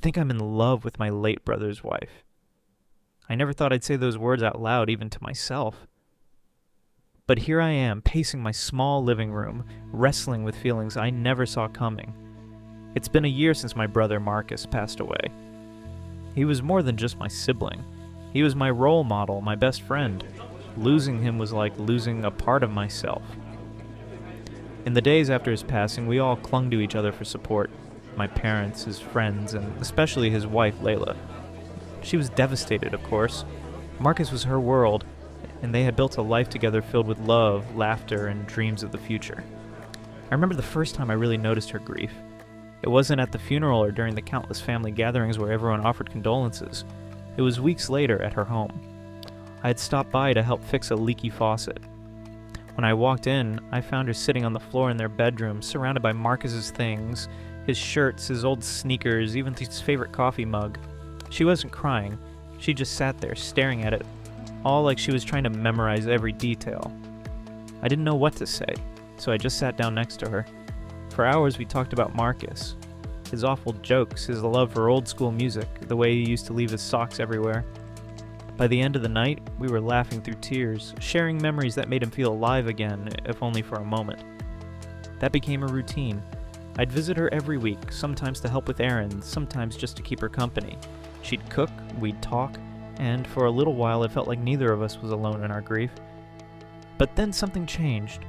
think I'm in love with my late brother's wife. I never thought I'd say those words out loud, even to myself. But here I am, pacing my small living room, wrestling with feelings I never saw coming. It's been a year since my brother Marcus passed away. He was more than just my sibling. He was my role model, my best friend. Losing him was like losing a part of myself. In the days after his passing, we all clung to each other for support. My parents, his friends, and especially his wife, Layla. She was devastated, of course. Marcus was her world, and they had built a life together filled with love, laughter, and dreams of the future. I remember the first time I really noticed her grief. It wasn't at the funeral or during the countless family gatherings where everyone offered condolences. It was weeks later at her home. I had stopped by to help fix a leaky faucet. When I walked in, I found her sitting on the floor in their bedroom, surrounded by Marcus's things, his shirts, his old sneakers, even his favorite coffee mug. She wasn't crying. She just sat there, staring at it, all like she was trying to memorize every detail. I didn't know what to say, so I just sat down next to her. For hours we talked about Marcus, his awful jokes, his love for old school music, the way he used to leave his socks everywhere. By the end of the night, we were laughing through tears, sharing memories that made him feel alive again, if only for a moment. That became a routine. I'd visit her every week, sometimes to help with errands, sometimes just to keep her company. She'd cook, we'd talk, and for a little while it felt like neither of us was alone in our grief. But then something changed.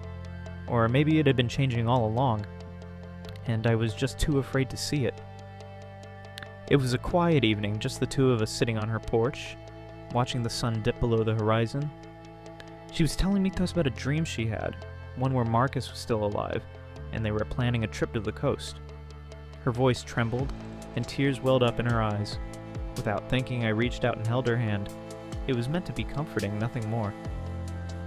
Or maybe it had been changing all along, and I was just too afraid to see it. It was a quiet evening, just the two of us sitting on her porch, watching the sun dip below the horizon. She was telling me to us about a dream she had, one where Marcus was still alive, and they were planning a trip to the coast. Her voice trembled, and tears welled up in her eyes. Without thinking, I reached out and held her hand. It was meant to be comforting, nothing more.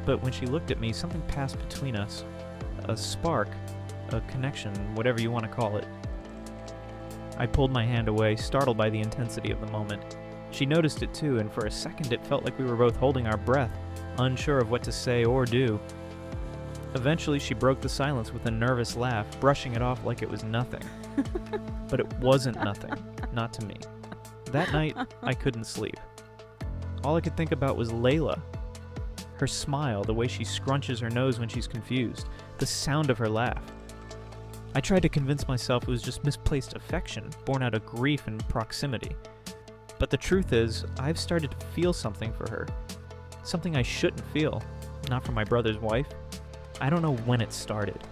But when she looked at me, something passed between us. A spark, a connection, whatever you want to call it. I pulled my hand away, startled by the intensity of the moment. She noticed it too, and for a second it felt like we were both holding our breath, unsure of what to say or do. Eventually she broke the silence with a nervous laugh, brushing it off like it was nothing. But it wasn't nothing, not to me. That night, I couldn't sleep. All I could think about was Layla. Her smile, the way she scrunches her nose when she's confused, the sound of her laugh. I tried to convince myself it was just misplaced affection, born out of grief and proximity. But the truth is, I've started to feel something for her. Something I shouldn't feel, not for my brother's wife. I don't know when it started.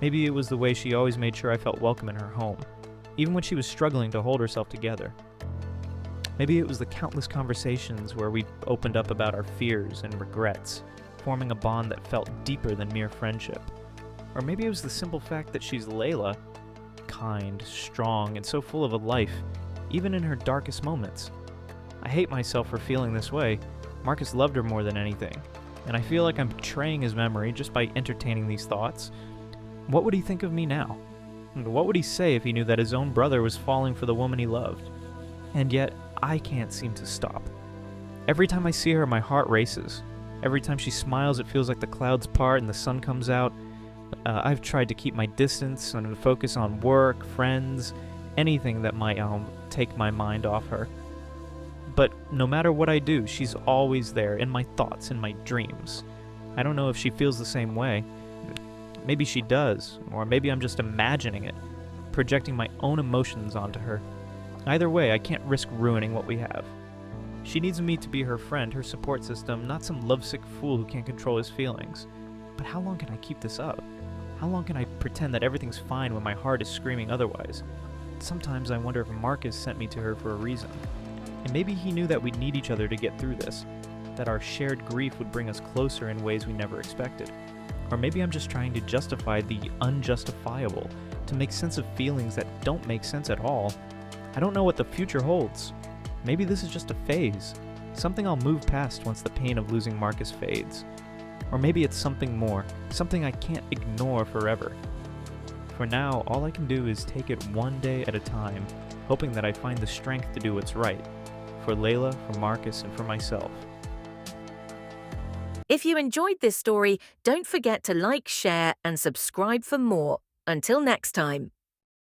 Maybe it was the way she always made sure I felt welcome in her home, even when she was struggling to hold herself together. Maybe it was the countless conversations where we opened up about our fears and regrets, forming a bond that felt deeper than mere friendship. Or maybe it was the simple fact that she's Layla, kind, strong, and so full of a life, even in her darkest moments. I hate myself for feeling this way. Marcus loved her more than anything, and I feel like I'm betraying his memory just by entertaining these thoughts. What would he think of me now? What would he say if he knew that his own brother was falling for the woman he loved? And yet, I can't seem to stop. Every time I see her, my heart races. Every time she smiles, it feels like the clouds part and the sun comes out. I've tried to keep my distance and focus on work, friends, anything that might take my mind off her. But no matter what I do, she's always there, in my thoughts, in my dreams. I don't know if she feels the same way. Maybe she does, or maybe I'm just imagining it, projecting my own emotions onto her. Either way, I can't risk ruining what we have. She needs me to be her friend, her support system, not some lovesick fool who can't control his feelings. But how long can I keep this up? How long can I pretend that everything's fine when my heart is screaming otherwise? Sometimes I wonder if Marcus sent me to her for a reason. And maybe he knew that we'd need each other to get through this, that our shared grief would bring us closer in ways we never expected. Or maybe I'm just trying to justify the unjustifiable, to make sense of feelings that don't make sense at all. I don't know what the future holds. Maybe this is just a phase, something I'll move past once the pain of losing Marcus fades. Or maybe it's something more, something I can't ignore forever. For now, all I can do is take it one day at a time, hoping that I find the strength to do what's right. For Layla, for Marcus, and for myself. If you enjoyed this story, don't forget to like, share, and subscribe for more. Until next time.